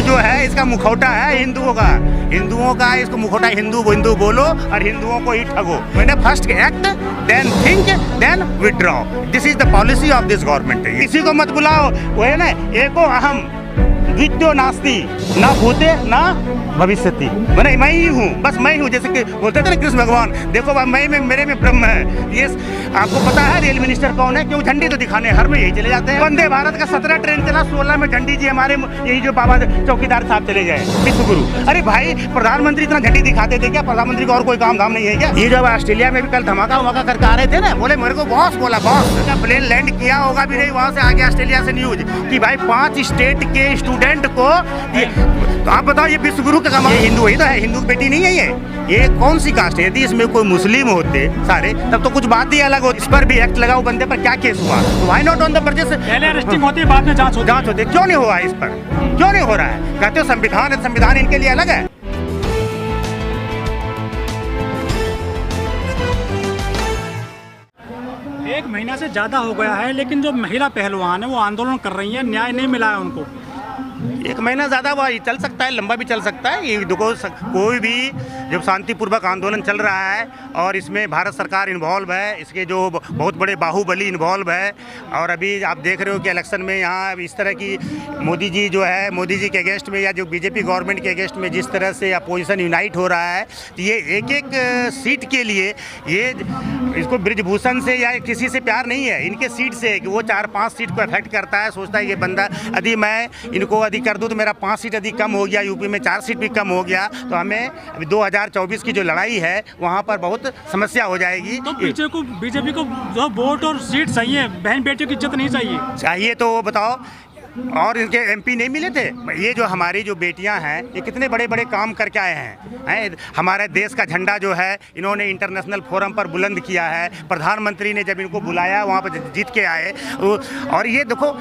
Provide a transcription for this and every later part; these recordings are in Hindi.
जो है इसका मुखौटा है हिंदुओं का इसको मुखौटा हिंदू बोलो और हिंदुओं को ही ठगो। मैंने first act then think then withdraw, this is the policy of this government. किसी को मत बुलाओ, वो है ना एको अहम द्वितीयो नास्ति, ना भूते ना भविष्यति, मैं ही हूँ, बस मैं ही हूँ। जैसे कि बोलते थे ना कृष्ण भगवान, देखो मैं में मेरे में ब्रह्म है। ये आपको पता है रेल मिनिस्टर कौन है? क्यों झंडी तो दिखाने हर में यही चले जाते हैं। वंदे भारत का 17 ट्रेन चला, 16 में झंडी जी हमारे यही जो बाबा चौकीदार साहब चले गए विश्वगुरु। अरे भाई प्रधानमंत्री इतना झंडी दिखाते थे क्या? प्रधानमंत्री को और कोई काम धाम नहीं है क्या? ये जब ऑस्ट्रेलिया में भी कल धमाका वमाका करके आ रहे थे ना, बोले मेरे को बॉस बोला, बॉस प्लेन लैंड किया होगा भी नहीं, वहाँ से आगे ऑस्ट्रेलिया से न्यूज कि भाई 5 स्टेट के स्टूडेंट को तो आप बताओ ये विश्वगुरु का काम। ये हिंदू ही तो है, हिंदू की बेटी नहीं है ये कौन सी कास्ट है? यदि इसमें कोई मुस्लिम होते सारे तब तो कुछ बात ही अलग होती। इस पर भी एक्ट लगा, वो बंदे पर क्या केस हुआ? तो why not on the burgess? पहले अरेस्टिंग होती है, बाद में जांच होती है। क्यों नहीं हुआ इस पर? क्यों नहीं हो रहा है? कहते हो संविधान है, संविधान इनके लिए अलग है। एक महीना से ज़्यादा हो गया है, लेकिन जो महिला पहलवान है वो आंदोलन कर रही है, न्याय नहीं मिला है उनको। एक महीना ज़्यादा हुआ, ये चल सकता है, लंबा भी चल सकता है। ये देखो कोई भी जब शांतिपूर्वक आंदोलन चल रहा है और इसमें भारत सरकार इन्वॉल्व है, इसके जो बहुत बड़े बाहुबली इन्वॉल्व है, और अभी आप देख रहे हो कि इलेक्शन में यहाँ इस तरह की मोदी जी जो है, मोदी जी के अगेंस्ट में या जो बीजेपी गवर्नमेंट के अगेंस्ट में जिस तरह से अपोजिशन यूनाइट हो रहा है, तो ये एक एक सीट के लिए ये इसको ब्रिजभूषण से या किसी से प्यार नहीं है, इनके सीट से कि वो 4-5 सीट को अफेक्ट करता है। सोचता है ये बंदा यदि मैं इनको यदि कर दूँ तो मेरा 5 सीट यदि कम हो गया, यूपी में 4 सीट भी कम हो गया, तो हमें अभी 2024 की जो लड़ाई है वहाँ पर बहुत समस्या हो जाएगी। तो बीजेपी को जो वोट और सीट चाहिए, बहन बेटियों की इज्जत नहीं चाहिए तो वो बताओ। और इनके एमपी नहीं मिले थे? ये जो हमारी जो बेटियां हैं ये कितने बड़े बड़े काम करके आए हैं। हमारे देश का झंडा जो है इन्होंने इंटरनेशनल फोरम पर बुलंद किया है। प्रधानमंत्री ने जब इनको बुलाया वहाँ पर जीत के आए। और ये देखो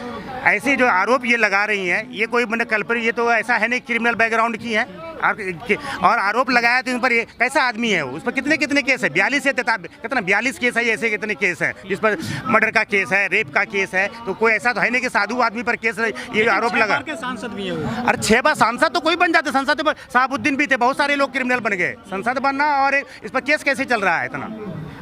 ऐसे जो आरोप ये लगा रही हैं, ये कोई मैंने कल्पना, ये तो ऐसा है नहीं क्रिमिनल बैकग्राउंड की है और आरोप लगाया तो इन पर ये कैसा आदमी है? उस पर कितने केस है? 42 है, कितना 42 केस है, ऐसे कितने केस हैं जिस पर मर्डर का केस है, रेप का केस है। तो कोई ऐसा तो है नहीं कि साधु आदमी पर केस ये आरोप लगा। सांसद भी है। अरे 6 बार सांसद तो कोई बन जाते, संसद पर साहबुद्दीन भी थे, बहुत सारे लोग क्रिमिनल बन गए। संसद बनना और इस पर केस कैसे चल रहा है इतना?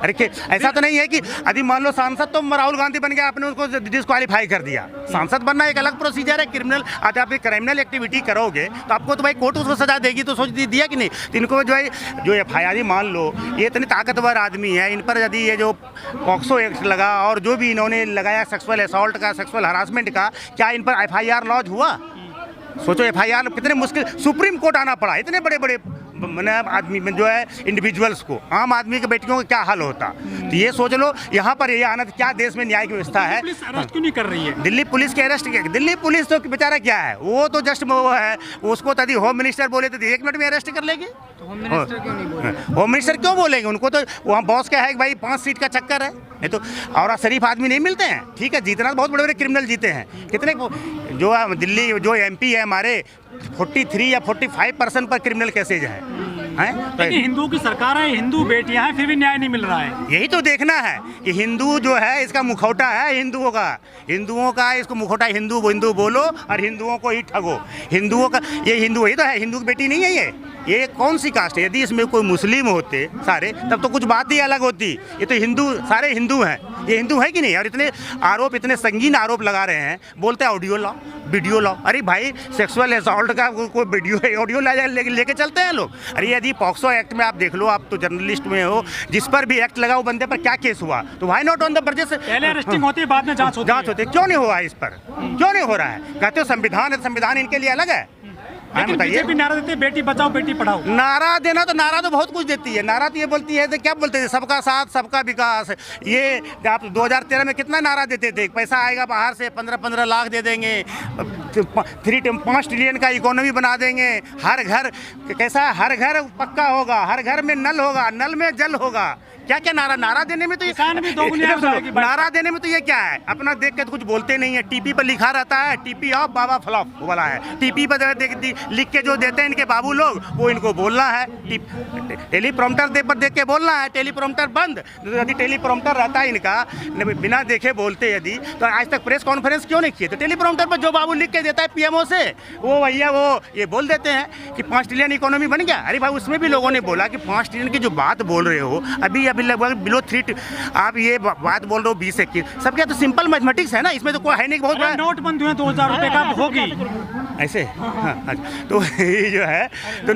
अरे ऐसा तो नहीं है कि यदि मान लो सांसद तो राहुल गांधी बन गया, आपने उसको डिस्क्वालीफाई कर दिया। सांसद बनना एक अलग प्रोसीजर है। क्रिमिनल आज आप क्रिमिनल एक्टिविटी करोगे तो आपको तो भाई कोर्ट उसको सजा देगी, तो सोच दिया कि नहीं? तो इनको जो है जो FIR मान लो, ये इतने ताकतवर आदमी है, इन पर यदि ये जो पॉक्सो एक्ट लगा और जो भी इन्होंने लगाया सेक्सुअल असॉल्ट का, सेक्सुअल हरासमेंट का, क्या इन पर FIR लॉन्च हुआ? सोचो FIR कितने मुश्किल, सुप्रीम कोर्ट आना पड़ा। इतने बड़े बड़े मैंने आदमी जो है इंडिविजुअल्स को, आम आदमी के बेटियों का क्या हाल होता? तो ये सोच लो यहाँ पर ये आना, क्या देश में न्याय की व्यवस्था है? पुलिस अरेस्ट क्यों नहीं कर रही है? दिल्ली पुलिस के अरेस्ट किया। दिल्ली पुलिस तो बेचारा क्या है, वो तो जस्ट वो है, उसको यदि होम मिनिस्टर बोले तो 1 मिनट में अरेस्ट कर लेगी। होम मिनिस्टर क्यों नहीं बोले? होम मिनिस्टर क्यों बोलेंगे? उनको तो वहाँ बॉस क्या है कि भाई 5 सीट का चक्कर है, नहीं तो और शरीफ आदमी नहीं मिलते हैं। ठीक है, जीतना बहुत बड़े बड़े क्रिमिनल जीते हैं। कितने जो दिल्ली जो MP है हमारे, 43 या 45% पर क्रिमिनल केसेज हैं। हिंदुओं की सरकार है, हिंदू बेटियां हैं, फिर भी न्याय नहीं मिल रहा है। यही तो देखना है कि हिंदू जो है इसका मुखौटा है हिंदुओं का इसको मुखौटा हिंदू बोलो और हिंदुओं को ही ठगो। हिंदुओं का ये हिंदू ही तो है, हिंदू की बेटी नहीं है ये कौन सी कास्ट है? यदि इसमें कोई मुस्लिम होते सारे तब तो कुछ बात ही अलग होती। ये तो हिंदू, सारे हिंदू हैं। ये हिंदू है कि नहीं? और इतने आरोप, इतने संगीन आरोप लगा रहे हैं, बोलते हैं ऑडियो लाओ, वीडियो लाओ। अरे भाई सेक्सुअल असॉल्ट का कोई वीडियो ऑडियो लेके चलते हैं लोग। अरे यदि पॉक्सो एक्ट में आप देख लो, आप तो जर्नलिस्ट में हो, जिस पर भी एक्ट लगा वो बंदे पर क्या केस हुआ? तो why not on the burgess? पहले अरेस्टिंग होती है, बाद में जांच होती है। क्यों नहीं हुआ इस पर? क्यों नहीं हो रहा है? कहते हो संविधान है, संविधान इनके लिए अलग है। बीजेपी नारा देती है बेटी बचाओ बेटी पढ़ाओ। नारा देना तो नारा तो बहुत कुछ देती है। नारा तो ये बोलती है, तो क्या बोलते थे? सबका साथ सबका विकास। ये आप 2013 में कितना नारा देते थे? पैसा आएगा बाहर से, 15-15 लाख दे देंगे, 5 ट्रिलियन का इकोनॉमी बना देंगे, हर घर कैसा, हर घर पक्का होगा, हर घर में नल होगा, नल में जल होगा। क्या क्या नारा देने में तो ये किसान भी दोगुनी हो जाएगी बात। नारा देने में तो ये क्या है, अपना देख के तो कुछ बोलते नहीं है। टीपी पर लिखा रहता है, टीपी ऑफ बाबा फ्लॉप वाला है। टीपी पर लिख के जो देते हैं इनके बाबू लोग, वो इनको बोलना है। टेलीप्रॉम्प्टर पर देख के बोलना है, टेलीप्रॉम्प्टर बंद। यदि टेलीप्रॉम्प्टर रहता है इनका, बिना देखे बोलते यदि, तो आज तक प्रेस कॉन्फ्रेंस क्यों नहीं किए? तो टेलीप्रॉम्प्टर पर जो बाबू लिख के देता है पीएमओ से, वो भैया वो ये बोल देते हैं कि 5 ट्रिलियन इकोनॉमी बन गया। अरे भाई, उसमें भी लोगों ने बोला कि 5 ट्रिलियन की जो बात बोल रहे हो, अभी लगभग बिलो 3, आप ये बात बोल रहे हो 20-21, सब क्या तो सिंपल मैथमेटिक्स है ना, इसमें तो कोई है नहीं बहुत बड़ा। नोट बंद हुए 2000 रुपए का होगी ऐसे। हाँ, अच्छा। तो ये जो है तो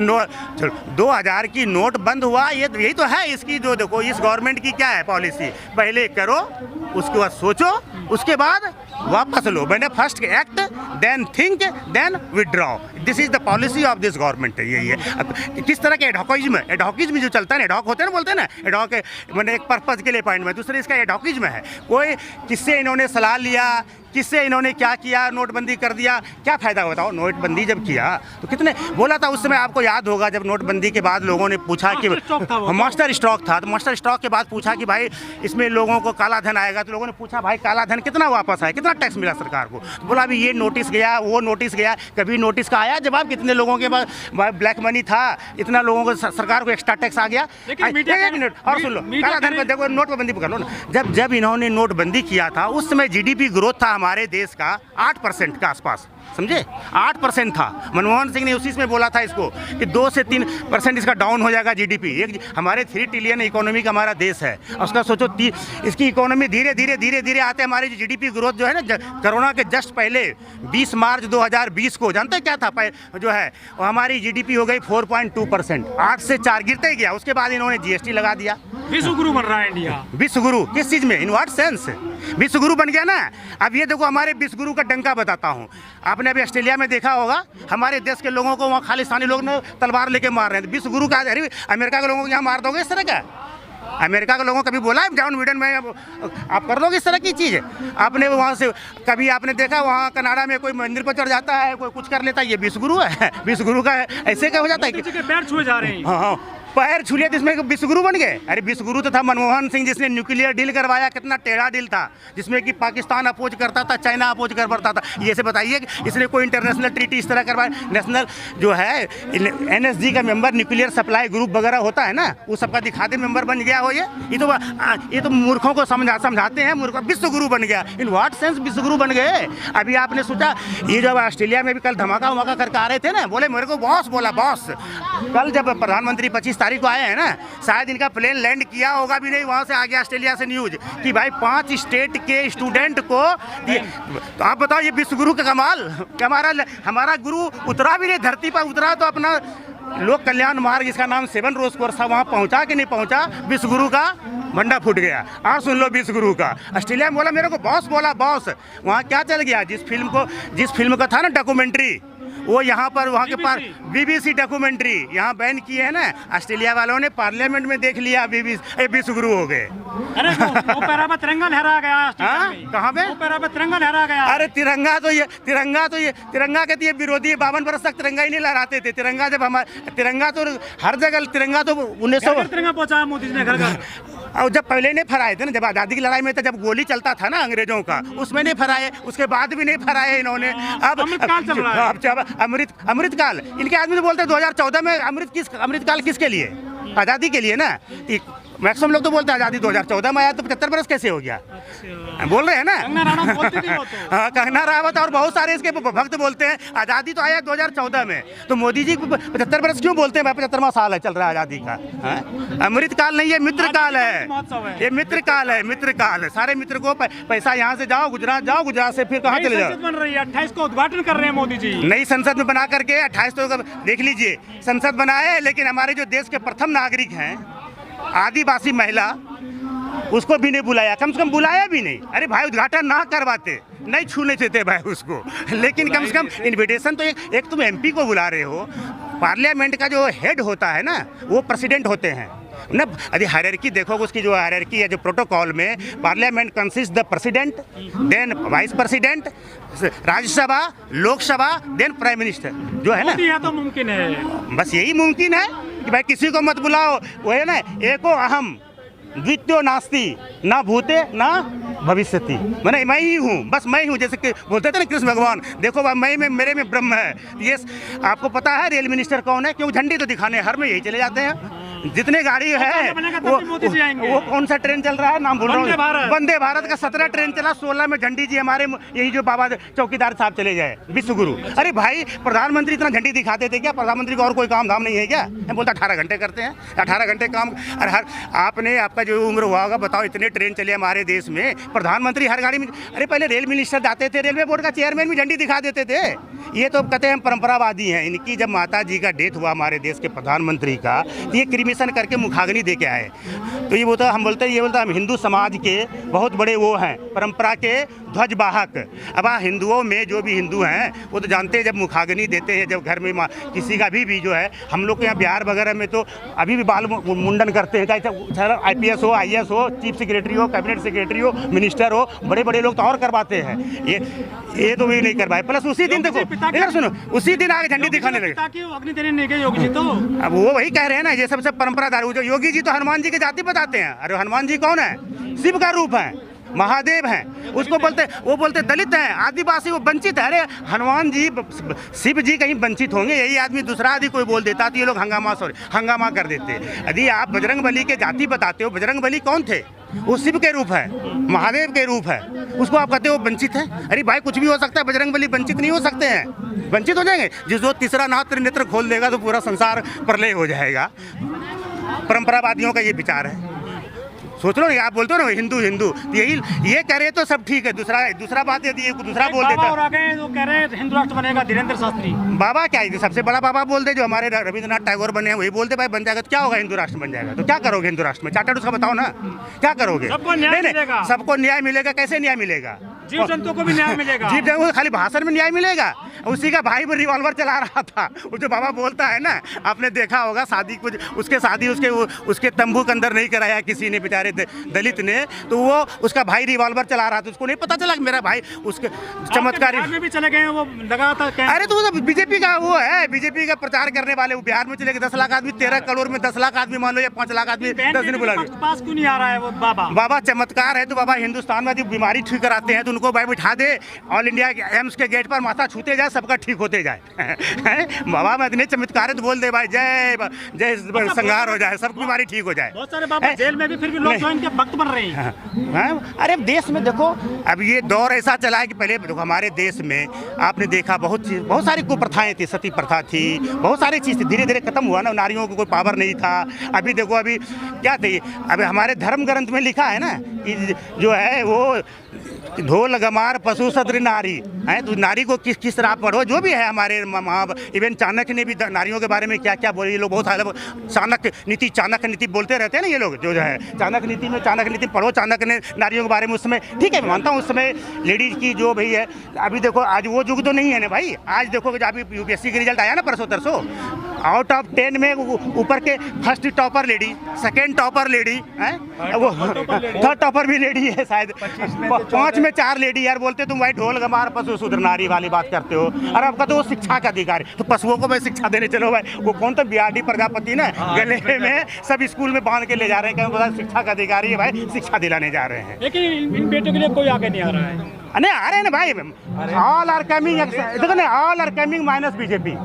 2000 की नोट बंद हुआ, ये यही तो है इसकी जो, देखो इस गवर्नमेंट की क्या है पॉलिसी, पहले करो, उसके बाद सोचो, उसके बाद वापस लो। मैंने first act, then think, then withdraw. This is the policy of this government. यही है। अब किस तरह के एडहॉकिज्म जो चलता है ना, एडहॉक होते हैं ना, बोलते हैं ना, एडहॉक मैंने एक पर्पज के लिए पॉइंट में, दूसरे इसका एडहॉकिज्म है। कोई किससे इन्होंने सलाह लिया, किससे इन्होंने क्या किया, नोटबंदी कर दिया, क्या फ़ायदा बताओ? नोटबंदी जब किया तो कितने बोला था उस समय, आपको याद होगा, जब नोटबंदी के बाद लोगों ने पूछा कि मास्टर स्टॉक था, तो मास्टर स्टॉक के बाद पूछा कि भाई इसमें लोगों को काला धन आएगा, तो लोगों ने पूछा भाई काला धन कितना वापस आया, कितना टैक्स मिला सरकार को? तो बोला अभी ये नोटिस गया, वो नोटिस गया, कभी नोटिस का आया जवाब? कितने लोगों के पास ब्लैक मनी था, इतना लोगों को सरकार को एक्स्ट्रा टैक्स आ गया? एक मिनट और सुन लो, काला धन पर देखो, नोटबंदी पर कर लो ना। जब इन्होंने नोटबंदी किया था, उस समय जीडीपी ग्रोथ था हमारे देश का 8% के आसपास, समझे? 8% था। मनमोहन सिंह ने उसी में बोला था इसको कि 2 से 3% इसका डाउन हो जाएगा जीडीपी। एक हमारे 3 ट्रिलियन इकोनॉमी का हमारा देश है, उसका सोचो इसकी इकोनॉमी धीरे धीरे आते हमारी जीडीपी ग्रोथ जो है ना, कोरोना के जस्ट पहले 20 मार्च 2020 को जानते क्या था जो है, हमारी जीडीपी हो गई 4.2%, 8 से 4 गिरते गया। उसके बाद इन्होंने जीएसटी लगा दिया। विश्व गुरु बन रहा है इंडिया। विश्व गुरु किस चीज़ में? In what sense? विश्व गुरु बन गया ना। अब ये देखो, हमारे विश्व गुरु का डंका बताता हूँ। आपने अभी ऑस्ट्रेलिया में देखा होगा, हमारे देश के लोगों को वहाँ खालिस्तानी लोग ने तलवार लेके मार रहे हैं। विश्व गुरु का, अरे अमेरिका के लोगों को यहाँ मार दोगे इस तरह का? अमेरिका के लोगों को कभी बोला है जॉन बिडेन में आप कर दोगे इस तरह की चीज़? आपने वहाँ से कभी आपने देखा वहाँ कनाडा में कोई मंदिर पर चढ़ जाता है, कोई कुछ कर लेता है, ये विश्व गुरु है? विश्व गुरु का ऐसे क्या हो जाता है कि पैर छुए जा रहे हैं? हाँ, पैर छू लिया, जिसमें विश्व गुरु बन गए। अरे विश्व गुरु तो था मनमोहन सिंह, जिसने न्यूक्लियर डील करवाया। कितना टेढ़ा डील था, जिसमें कि पाकिस्तान अपोज करता था, चाइना अपोज करता था। ये से बताइए कि इसने कोई इंटरनेशनल ट्रीटी इस तरह करवाया? नेशनल जो है NSG का मेंबर, न्यूक्लियर सप्लाई ग्रुप वगैरह होता है ना, वो सबका दिखाते मेंबर बन गया हो। ये तो मूर्खों को समझाते हैं, मूर्खों। विश्व गुरु बन गया, इन व्हाट सेंस विश्व गुरु बन गए? अभी आपने सोचा, ये जब ऑस्ट्रेलिया में भी कल धमाका वमाका करके आ रहे थे ना, बोले मेरे को बॉस बोला, बॉस। कल जब प्रधानमंत्री 25 तारीख को आए हैं ना, शायद इनका प्लेन लैंड किया होगा भी नहीं, वहाँ से आ गया ऑस्ट्रेलिया से न्यूज कि भाई 5 स्टेट के स्टूडेंट को तो आप बताओ, ये विश्व गुरु का कमाल। हमारा गुरु उतरा भी नहीं, धरती पर उतरा तो अपना लोक कल्याण मार्ग, जिसका नाम 7 रोज कोर्स था, वहाँ पहुँचा कि नहीं पहुँचा? विश्व गुरु का मंडा फूट गया। और सुन लो, विश्व गुरु का ऑस्ट्रेलिया में बोला मेरे को बॉस बोला, बॉस। वहाँ क्या चल गया? जिस फिल्म का था ना डॉक्यूमेंट्री, वो यहाँ पर वहाँ के पास BBC डॉक्यूमेंट्री यहाँ बैन किए है ना, ऑस्ट्रेलिया वालों ने पार्लियामेंट में देख लिया, विश्व गुरु हो गए। अरे वो पैरा पे तिरंगा लहरा गया। कहाँ पे? वो पैरा पे तिरंगा लहरा गया। अरे तिरंगा कहती है विरोधी 52 वर्ष तक तिरंगा ही नहीं लहराते थे। तिरंगा जब हमारा तिरंगा तो हर जगह, तिरंगा तो 1900 तिरंगा पहुंचा मोदी जी ने घर घर। और जब पहले नहीं फहराए थे ना, जब आज़ादी की लड़ाई में था, जब गोली चलता था ना अंग्रेजों का, उसमें नहीं फहराए, उसके बाद भी नहीं फहराए इन्होंने। अब अमृतकाल चल रहा है। अमृतकाल इनके आदमी तो बोलते हैं 2014 में अमृतकाल किसके लिए? आज़ादी के लिए ना। मैक्सिमम लोग तो बोलते हैं आज़ादी 2014 में आया, तो 75 वर्ष कैसे हो गया? बोल रहे हैं ना। हाँ, कंगना रावत और बहुत सारे इसके भक्त बोलते हैं आज़ादी तो आया 2014 में, तो मोदी जी 75 वर्ष क्यों बोलते हैं? 75वां साल है चल रहा है आज़ादी का। अमृतकाल नहीं, ये मित्रकाल है, ये मित्रकाल है, मित्रकाल है। सारे मित्र को पैसा यहाँ से जाओ गुजरात से फिर कहाँ चले जाओ? बन रही है, 28 को उद्घाटन कर रहे हैं मोदी जी। नई संसद में बना करके 28 तो देख लीजिए, संसद बनाए, लेकिन हमारे जो देश के प्रथम नागरिक हैं, आदिवासी महिला, उसको भी नहीं बुलाया, कम से कम बुलाया भी नहीं। अरे भाई, उद्घाटन ना करवाते, नहीं छूने देते भाई उसको, लेकिन कम से कम इन्विटेशन तो एक तुम MP को बुला रहे हो। पार्लियामेंट का जो हेड होता है ना, वो प्रेसिडेंट होते हैं ना। यदि हायरार्की देखोगे, उसकी जो हायरार्की है, जो प्रोटोकॉल में, parliament consist the president, then vice president, Rajya Sabha, Lok Sabha, then prime minister, जो है ना। तो मुमकिन है, बस यही मुमकिन है कि भाई किसी को मत बुलाओ, वो है ना, एको अहम द्वितीयो नास्ति, ना भूते ना भविष्यति। मैंने मैं ही हूँ, बस मैं ही हूँ। जैसे कि बोलते थे ना कृष्ण भगवान, देखो भाई मैं में मेरे में ब्रह्म है। ये आपको पता है रेल मिनिस्टर कौन है? क्यों झंडी तो दिखाने हर में यही चले जाते हैं। जितने गाड़ी है वो कौन सा ट्रेन चल रहा है, नाम भूल रहा हूँ, वंदे भारत का 17 ट्रेन चला, 16 में झंडी जी हमारे यही जो बाबा चौकीदार साहब चले जाए, विश्व गुरु। अरे भाई प्रधानमंत्री इतना झंडी दिखाते थे क्या? प्रधानमंत्री को और कोई काम धाम नहीं है क्या? मैं बोलता 18 घंटे करते हैं, 18 घंटे काम। अरे हर आपने आपका जो उम्र हुआ होगा बताओ, इतने ट्रेन चले हमारे देश में, प्रधानमंत्री हर गाड़ी में। अरे पहले रेल मिनिस्टर जाते थे, रेलवे बोर्ड का चेयरमैन भी झंडी दिखा देते थे। ये तो कहते हैं परंपरावादी हैं। इनकी जब माता जी का डेथ हुआ हमारे देश के प्रधानमंत्री का, तो ये क्रिमिशन करके मुखाग्नि दे के आए। तो ये बोलता हम बोलते हैं, ये बोलता हम हिंदू समाज के बहुत बड़े वो हैं, परंपरा के ध्वजवाहक। अब हिंदुओं में जो भी हिंदू हैं वो तो जानते हैं, जब मुखाग्नि देते हैं, जब घर में किसी का भी जो है, हम लोग के यहाँ बिहार वगैरह में तो अभी भी बाल मुंडन करते हैं, चाहे IPS हो, IAS हो, चीफ सेक्रेटरी हो, कैबिनेट सेक्रेटरी हो, मिनिस्टर हो, बड़े बड़े लोग तो और करवाते हैं। ये तो भी नहीं करवाए। प्लस उसी दिन देखो इधर सुनो, उसी दिन आगे झंडी दिखाने लगे। अग्नि देने नहीं गए योगी जी तो। अब वो वही कह रहे हैं ना, ये सबसे परंपरादार। जो योगी जी तो हनुमान जी की जाति बताते हैं। अरे हनुमान जी कौन है? शिव का रूप है, महादेव हैं। उसको बोलते, वो बोलते दलित हैं, आदिवासी, वो वंचित है। अरे हनुमान जी, शिव जी कहीं वंचित होंगे? यही आदमी दूसरा आदि कोई बोल देता तो ये लोग हंगामा कर देते। यदि आप बजरंग बली के जाति बताते हो, बजरंग बली कौन थे? वो शिव के रूप है, महादेव के रूप है। उसको आप कहते हो वंचित है? अरे भाई कुछ भी हो सकता है, बजरंग बली वंचित नहीं हो सकते हैं। वंचित हो जाएंगे जो तीसरा नेत्र खोल देगा तो पूरा संसार प्रलय हो जाएगा। परंपरावादियों का ये विचार है। सोच लो ना, आप बोलते हो ना हिंदू हिंदू, यही ये कह रहे तो सब ठीक है। दूसरा बात यदि ये दूसरा बोल देता, और आगे तो कह रहे हैं हिंदू राष्ट्र बनेगा धीरेन्द्र शास्त्री। बाबा क्या है? सबसे बड़ा बाबा बोल दे, जो हमारे रविंद्रनाथ टैगोर बने हैं, वही बोलते भाई बन जाएगा तो क्या होगा? हिंदू राष्ट्र बन जाएगा तो क्या करोगे? हिंदू राष्ट्र में चार्टर्ड उसका बताओ ना, क्या करोगे? सबको न्याय मिलेगा। सबको न्याय मिलेगा। कैसे न्याय मिलेगा? जीव जंतु को भी न्याय मिलेगा। जीव जंतु खाली भाषण में न्याय मिलेगा? उसी का भाई भी रिवॉल्वर चला रहा था, वो जो बाबा बोलता है ना, आपने देखा होगा शादी कुछ उसके शादी उसके तंबू के अंदर नहीं कराया किसी ने, बेचारे दलित ने, तो वो उसका भाई रिवॉल्वर चला रहा था, उसको नहीं पता चला कि मेरा भाई उसके चमत्कारी में भी चले गए, वो लगा था। अरे तो वो बीजेपी का वो है, बीजेपी का प्रचार करने वाले वो बिहार में चले गए। 10 लाख आदमी 13 करोड़ में 10 लाख आदमी मान लो, या 5 लाख आदमी 10 दिन बुला के पास क्यों नहीं आ रहा है वो बाबा? बाबा चमत्कार है। तो बाबा हिंदुस्तान में यदि बीमारी ठीक कराते हैं तो उनको भाई बिठा दे, ऑल इंडिया एम्स के गेट पर माथा छूते जाए, सबका ठीक होते जाए। बाबा में इतने चमत्कार है तो बोल दे भाई जय जय संहार हो जाए, सबकी बीमारी ठीक हो जाए। बहुत सारे बाबा जेल में भी फिर भी लोग जो इनके भक्त बन रहे हैं। अरे देश में देखो अब ये दौर ऐसा चला है कि पहले देखो हमारे देश में आपने देखा बहुत सारी कुप्रथाएं थी, सती प्रथा थी, बहुत सारी चीज़ थी। धीरे धीरे खत्म हुआ ना, नारियों को कोई पावर नहीं था। अभी देखो अभी क्या थी, अभी हमारे धर्म ग्रंथ में लिखा है ना कि जो है वो ढोल गमार पशु सदृ नारी है। तो नारी को किस तरह पढ़ो, जो भी है हमारे इवन चाणक्य ने भी नारियों के बारे में क्या क्या बोले। ये लोग बहुत चाणक्य नीति बोलते रहते हैं ना ये लोग, जो है चाणक्य नीति पढ़ो। चाणक्य ने नारियों के बारे में उस समय, ठीक है मानता हूँ, उस समय लेडीज की जो भाई है। अभी देखो आज वो युग तो नहीं है ना भाई। आज देखो अभी UPSC का रिजल्ट आया ना परसों तरसों, आउट ऑफ 10 में ऊपर के first topper lady, second topper lady है, वो थर्ड टॉपर भी लेडी है शायद, 5 में 4 लेडी। यार बोलते तुम भाई ढोल गमार पशु शूद्र नारी वाली बात करते हो। और आपका तो वो शिक्षा का अधिकार है, तो पशुओं को भाई शिक्षा देने चलो भाई। वो कौन तो BRD प्रजापति ना गले में सब स्कूल में बांध के ले जा रहे हैं, क्या शिक्षा का अधिकारी है भाई, शिक्षा दिलाने जा रहे हैं। लेकिन इन बेटों के लिए कोई आगे नहीं आ रहा है। नहीं आ रहे हैं ना भाई, ऑल आर कमिंग, देखो ना all are coming minus BJP।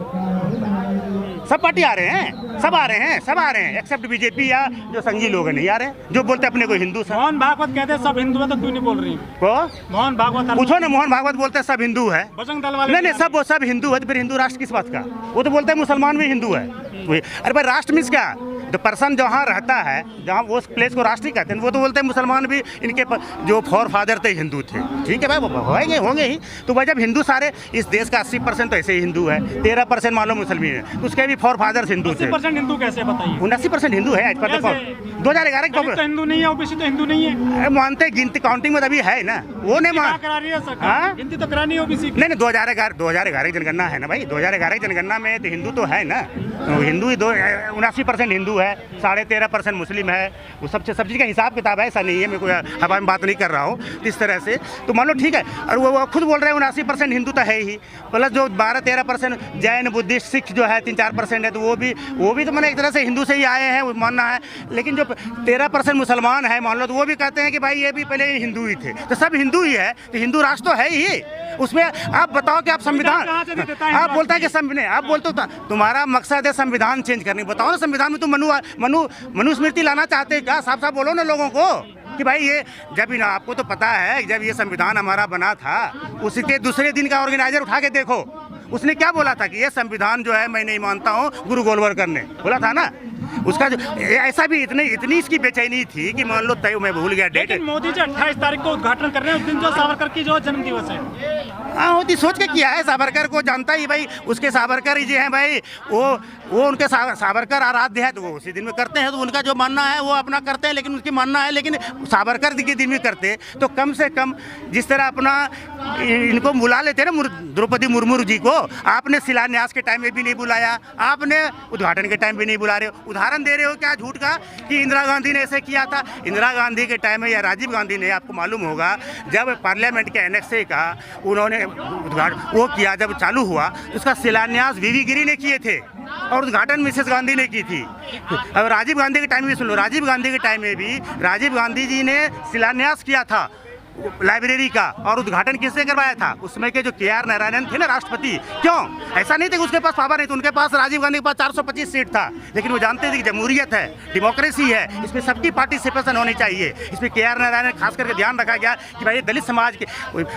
सब पार्टी आ रहे हैं, सब आ रहे हैं एक्सेप्ट BJP या जो संघी लोग नहीं आ रहे हैं, जो बोलते अपने को हिंदू। मोहन भागवत कहते हैं सब हिंदू है, तो क्यों नहीं बोल रही को? मोहन भागवत पूछो ना, मोहन भागवत बोलते हैं सब हिंदू है। बजरंग दल वाले नहीं सब हिंदू है, तो फिर हिंदू राष्ट्र किस बात का? वो तो बोलते हैं मुसलमान भी हिंदू है। अरे भाई राष्ट्र मीन्स क्या? द पर्सन जहाँ रहता है, जहाँ वो उस प्लेस को राष्ट्र कहते हैं, वो तो बोलते हैं मुसलमान भी इनके जो फॉर फादर थे हिंदू थे। ठीक है भाई, होंगे ही। तो भाई जब हिंदू सारे इस देश का 80% तो ऐसे ही हिंदू है, 13% मान लो मुसलमान है, तो उसके भी फॉर फादर हिंदू थे। 80% हिंदू कैसे बताइए? 79% हिंदू है आज पर। 2011 तो हिंदू नहीं है, OBC तो हिंदू नहीं है। मानते गिनती काउंटिंग में अभी है ना, वो नहीं करा रही है सरकार, गिनती तो करानी है OBC। नहीं 2011 की जनगणना है ना भाई, 2011 की जनगणना में तो हिंदू तो है ना, हिंदू ही 79% हिंदू है, 13.5% मुस्लिम है। वो सब चीज़ का हिसाब किताब है, ऐसा नहीं है, मैं कोई हवा में बात नहीं कर रहा हूँ इस तरह से। तो मान लो ठीक है, और वो खुद बोल रहे हैं 79% हिंदू तो है ही, प्लस जो 12-13% जैन बुद्धिस्ट सिख जो है 3-4% है, तो वो भी तो मैंने एक तरह से हिंदू से ही आए हैं, वो मानना है। लेकिन जो 13% मुसलमान है मान लो, तो वो भी कहते हैं कि भाई ये भी पहले हिंदू ही थे, तो सब हिंदू ही है, तो हिंदू राष्ट्र तो है ही। उसमें आप बताओ कि आप संविधान, आप बोलता है कि आप बोलते हो तुम्हारा मकसद है संविधान चेंज करने, बताओ ना संविधान में तुम मनुस्मृति लाना चाहते हैं क्या? साफ साफ बोलो ना लोगों को कि भाई ये जब ना, आपको तो पता है जब ये संविधान हमारा बना था, उसके दूसरे दिन का ऑर्गेनाइजर उठा के देखो, उसने क्या बोला था कि ये संविधान जो है मैं नहीं मानता हूँ, गुरु गोलवलकर ने बोला था ना। उसका जो ऐसा भी इतनी इसकी बेचैनी थी कि मान लो तय, मैं भूल गया डेट। लेकिन मोदी जी 28 तारीख को उद्घाटन कर रहे हैं, उस दिन जो सावरकर की जो जन्म दिवस है। हाँ, होती सोच के किया है, सावरकर को जानता ही भाई, उसके सावरकर ही जो है भाई, वो उनके सावरकर आराध्य है, तो वो उसी दिन में करते हैं, तो उनका जो मानना है वो अपना करते हैं, लेकिन उनकी मानना है, लेकिन सावरकर के दिन में करते तो कम से कम जिस तरह अपना इनको बुला लेते ना, द्रौपदी मुर्मू जी को आपने शिलान्यास के टाइम में भी नहीं बुलाया, आपने उद्घाटन के टाइम भी नहीं बुला रहे हो। उदाहरण दे रहे हो क्या झूठ का कि इंदिरा गांधी ने ऐसे किया था? इंदिरा गांधी के टाइम में या राजीव गांधी ने, आपको मालूम होगा, जब पार्लियामेंट के एनेक्से का उन्होंने उद्घाटन वो किया, जब चालू हुआ, उसका शिलान्यास वीवी गिरी ने किए थे और उद्घाटन मिसेस गांधी ने की थी। अब राजीव गांधी के टाइम में सुन लो, राजीव गांधी के टाइम में भी राजीव गांधी जी ने शिलान्यास किया था लाइब्रेरी का, और उद्घाटन किसने करवाया था? उसमें के जो KR नारायणन थे ना राष्ट्रपति, क्यों? ऐसा नहीं था कि उसके पास पावर नहीं था, उनके पास, राजीव गांधी के पास 425 सीट था, लेकिन वो जानते थे कि जमहूरियत है, डेमोक्रेसी है, इसमें सबकी पार्टिसिपेशन होनी चाहिए। इसमें KR नारायणन खास करके ध्यान रखा गया कि भाई दलित समाज की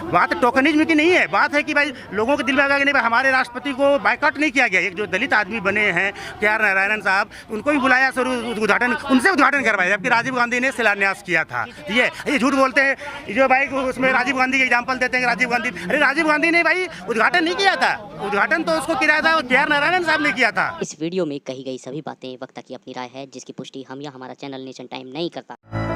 बात टोकनिज्म की नहीं है, बात है कि भाई लोगों के दिल में आ गया कि नहीं भाई हमारे राष्ट्रपति को बाइकआउट नहीं किया गया। एक जो दलित आदमी बने हैं KR नारायणन साहब, उनको भी बुलाया, सर उद्घाटन उनसे उद्घाटन करवाया, जबकि राजीव गांधी ने शिलान्यास किया था। ये झूठ बोलते हैं जो भाई, उसमें राजीव गांधी के एग्जांपल देते हैं कि राजीव गांधी, अरे राजीव गांधी ने भाई उद्घाटन नहीं किया था, उद्घाटन तो उसको किया था KR नारायणन साहब ने किया था। इस वीडियो में कही गई सभी बातें वक्ता की अपनी राय है, जिसकी पुष्टि हम या हमारा चैनल नेशन टाइम नहीं करता।